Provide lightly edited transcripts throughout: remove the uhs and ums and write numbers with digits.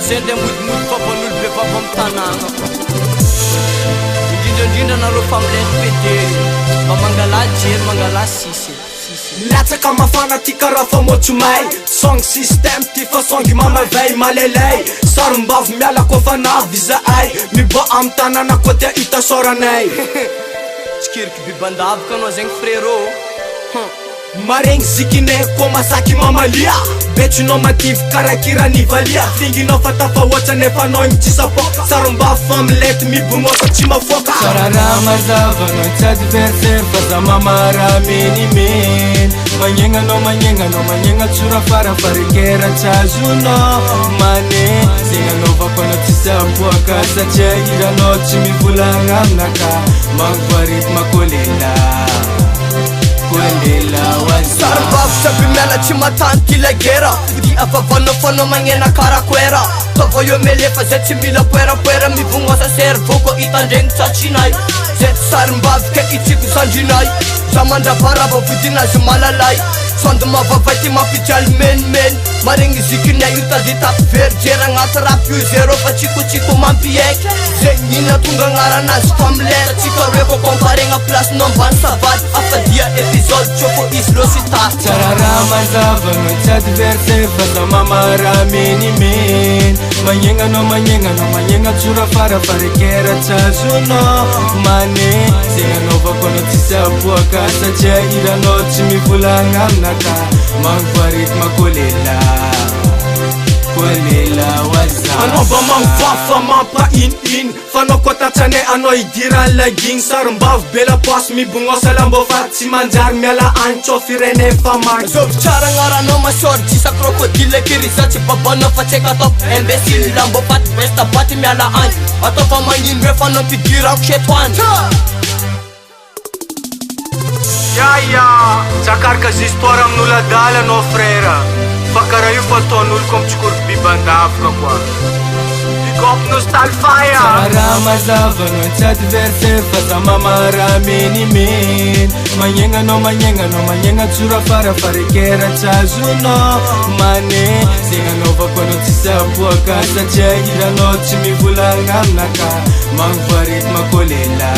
zende moodimoody favan'olo be vava amy tanàna indrindra nareo familentipedely mba mangala jery mangala sisy latsaka mafana ty karaha fa motsomay song system ty fa songy mamavay malelay sarombavy miala kofa navy zahay miba amy tanàna koa tia ita soranay tsikiriky bibandavaka anao zegny frérô maregny zikinay koa masaky mamalia betrinao mativy karakirany valia finginao fa tafahoatra nefa anao igny tsy sapoka sarombavy fa milety mibonoaka tsy mafoaka sararaha mazava anao tsy adversaire fa za mamara menimeny magnegnanao magnegnanao tsora farafarekera tsy azonao mane zegny anaovako anao tsy sapoaka satria iranao tsy mivolagna aminaka magvoaritma kolela sarombavy saby miala tsy matany ty lagera di avavanao fanao magnena karakoera tova io melefa zay tsy mila poerapoera mivognoasa cerveau koa itandregny tsatsinay zay ty sarombavy ke itsiko sandrinay za mandravarava vodinazy malalay sondy mavavay ty mampijaly menimeny maregny zikinay io tady tapy verijery agnaty rapy io zero fa tsikotsiko mampieky zegny ina tonga agnaranazy familera tsika roe ko comparegna placenao ambany savaty afadia episode tsoko izy losita sararaha mazava anao tsy adversaire fa za mamara menimeny magnegnanao tsora farafarekera tsy azonao mane zegny anaovako anao tsy sapoaka satria iranao tsy mivolagna aminaka magvoaritma kolela anao mba mangvoafa mampaininy fanao koa tatsanay anao idirany lagigny sarombavy be lapoasy mibonoasa lambofary tsy manjary miala any tsao firenay fa magy zovy tsara agnaranao masory tsisa crocodile kiriza tsy babanao fa tseka atao imbécile lambofaty bestabaty miala any atao fa magnino re fanao mpidirako setoany Yaya, tsakarika zy histoire amin'olo adala anao frère fa karaha io fa ataon'olo comme tsikoriky bibandavaka koa bigop nostalfaya sararaha mazava anao tsy adversaire fa za mamara menimeny magnegnanao tsora farafarekera tsy azonao mane zegny anaovako anao tsy sapoaka satria iranao tsy mivolagna aminaka magvoaritma kolela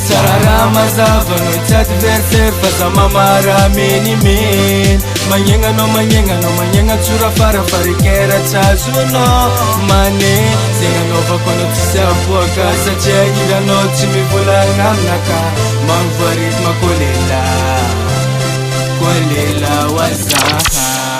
sararaha mazava anao tsy adversaire fa za mamara menimeny magnegnanao tsora farafarekera tsy azonao mane zegny anaovako anao tsy sapoaka satria iranao tsy mivolagna aminaka magvoaritma kolela wazaha